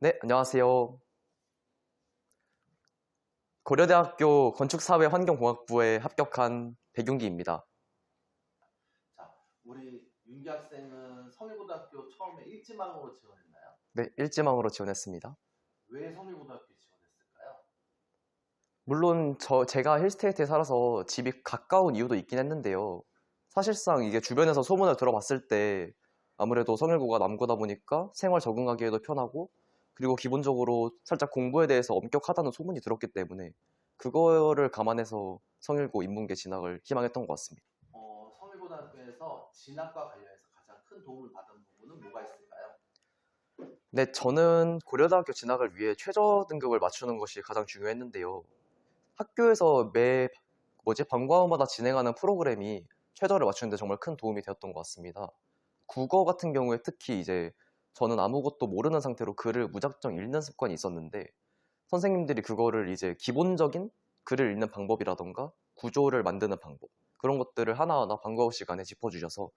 네, 안녕하세요. 고려대학교 건축사회환경공학부에 합격한 백윤기입니다. 자, 우리 윤기 학생은 성일고등학교 처음에 일지망으로 지원했나요? 네, 일지망으로 지원했습니다. 왜 성일고등학교에 지원했을까요? 물론 제가 힐스테이트에 살아서 집이 가까운 이유도 있긴 했는데요. 사실상 이게 주변에서 소문을 들어봤을 때 아무래도 성일고가 남고다 보니까 생활 적응하기에도 편하고 그리고 기본적으로 살짝 공부에 대해서 엄격하다는 소문이 들었기 때문에 그거를 감안해서 성일고 인문계 진학을 희망했던 것 같습니다. 성일고등학교에서 진학과 관련해서 가장 큰 도움을 받은 부분은 뭐가 있을까요? 네, 저는 고려대학교 진학을 위해 최저 등급을 맞추는 것이 가장 중요했는데요. 학교에서 방과후마다 진행하는 프로그램이 최저를 맞추는데 정말 큰 도움이 되었던 것 같습니다. 국어 같은 경우에 특히 이제 저는 아무것도 모르는 상태로 글을 무작정 읽는 습관이 있었는데 선생님들이 그거를 이제 기본적인 글을 읽는 방법이라던가 구조를 만드는 방법 그런 것들을 하나하나 방과후 시간에 짚어주셔서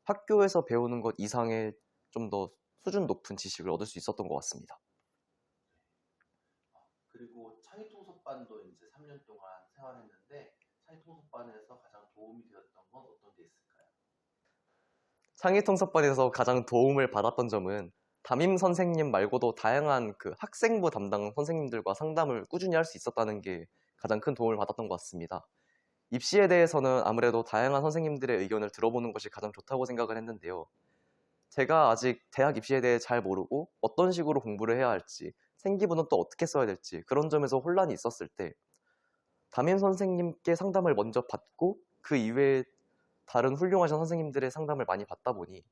학교에서 배우는 것 이상의 좀 더 수준 높은 지식을 얻을 수 있었던 것 같습니다. 그리고 창의통섭반도 이제 3년 동안 생활했는데 창의통섭반에서 가장 도움이 되었던 건 어떤 게 있을까요? 창의통섭반에서 가장 도움을 받았던 점은 담임 선생님 말고도 다양한 그 학생부 담당 선생님들과 상담을 꾸준히 할 수 있었다는 게 가장 큰 도움을 받았던 것 같습니다. 입시에 대해서는 아무래도 다양한 선생님들의 의견을 들어보는 것이 가장 좋다고 생각을 했는데요. 제가 아직 대학 입시에 대해 잘 모르고 어떤 식으로 공부를 해야 할지, 생기부는 또 어떻게 써야 될지 그런 점에서 혼란이 있었을 때 담임 선생님께 상담을 먼저 받고 그 이외에 다른 훌륭하신 선생님들의 상담을 많이 받다 보니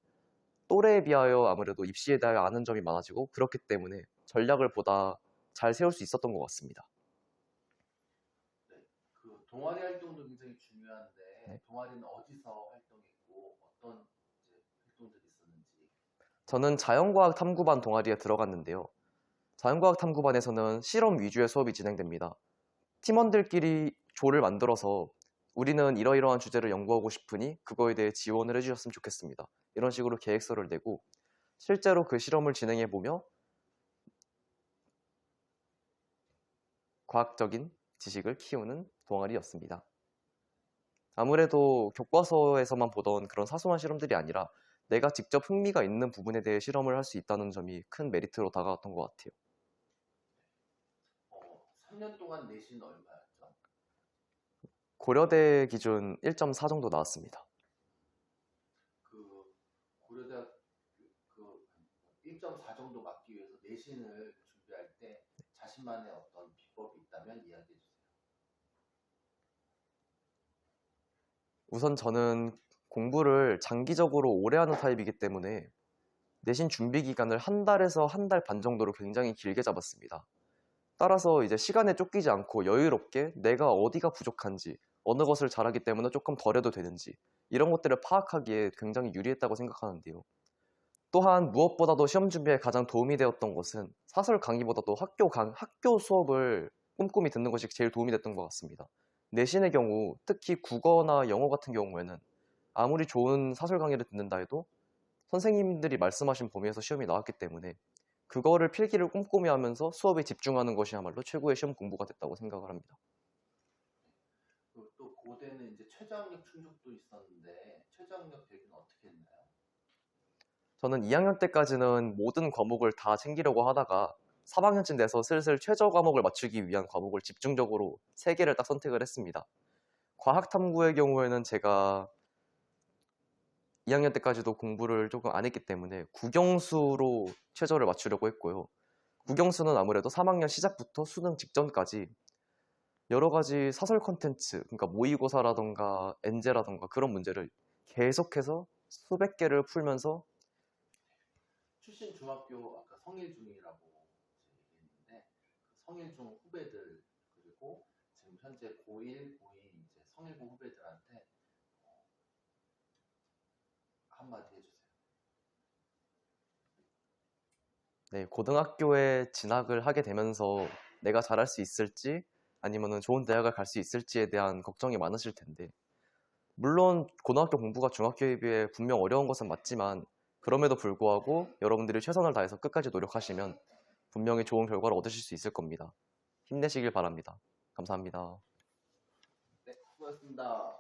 또래에 비하여 아무래도 입시에 대해 아는 점이 많아지고 그렇기 때문에 전략을 보다 잘 세울 수 있었던 것 같습니다. 네, 그 동아리 활동도 굉장히 중요한데 네. 동아리는 어디서 활동했고 어떤 이제 활동들이 있었는지. 저는 자연과학 탐구반 동아리에 들어갔는데요. 자연과학 탐구반에서는 실험 위주의 수업이 진행됩니다. 팀원들끼리 조를 만들어서 우리는 이러이러한 주제를 연구하고 싶으니 그거에 대해 지원을 해주셨으면 좋겠습니다. 이런 식으로 계획서를 내고 실제로 그 실험을 진행해보며 과학적인 지식을 키우는 동아리였습니다. 아무래도 교과서에서만 보던 그런 사소한 실험들이 아니라 내가 직접 흥미가 있는 부분에 대해 실험을 할 수 있다는 점이 큰 메리트로 다가왔던 것 같아요. 3년 동안 내신 얼마였죠? 고려대 기준 1.4 정도 나왔습니다. 그 고려대학 그 1.4 정도 맞기 위해서 내신을 준비할 때 자신만의 어떤 비법이 있다면 이야기해 주세요. 우선 저는 공부를 장기적으로 오래 하는 타입이기 때문에 내신 준비 기간을 한 달에서 한 달 반 정도로 굉장히 길게 잡았습니다. 따라서 이제 시간에 쫓기지 않고 여유롭게 내가 어디가 부족한지, 어느 것을 잘하기 때문에 조금 덜 해도 되는지 이런 것들을 파악하기에 굉장히 유리했다고 생각하는데요. 또한 무엇보다도 시험 준비에 가장 도움이 되었던 것은 사설 강의보다도 학교 수업을 꼼꼼히 듣는 것이 제일 도움이 됐던 것 같습니다. 내신의 경우, 특히 국어나 영어 같은 경우에는 아무리 좋은 사설 강의를 듣는다 해도 선생님들이 말씀하신 범위에서 시험이 나왔기 때문에 그거를 필기를 꼼꼼히 하면서 수업에 집중하는 것이야말로 최고의 시험 공부가 됐다고 생각을 합니다. 그리고 또 고대는 이제 최저학력 충족도 있었는데 최저학력 대비는 어떻게 했나요? 저는 2학년 때까지는 모든 과목을 다 챙기려고 하다가 3학년쯤 돼서 슬슬 최저 과목을 맞추기 위한 과목을 집중적으로 3개를 딱 선택을 했습니다. 과학탐구의 경우에는 제가 2학년 때까지도 공부를 조금 안 했기 때문에 국영수로 최저를 맞추려고 했고요. 국영수는 아무래도 3학년 시작부터 수능 직전까지 여러 가지 사설 컨텐츠, 그러니까 모의고사라던가 엔제라던가 그런 문제를 계속해서 수백 개를 풀면서 출신 중학교 아까 성일중이라고 얘기했는데 그 성일중 후배들 그리고 지금 현재 고1, 고2 이제 성일고 후배들한테 한마디 해주세요. 네, 고등학교에 진학을 하게 되면서 내가 잘할 수 있을지 아니면 좋은 대학을 갈 수 있을지에 대한 걱정이 많으실 텐데 물론 고등학교 공부가 중학교에 비해 분명 어려운 것은 맞지만 그럼에도 불구하고 여러분들이 최선을 다해서 끝까지 노력하시면 분명히 좋은 결과를 얻으실 수 있을 겁니다. 힘내시길 바랍니다. 감사합니다. 네, 수고하셨습니다.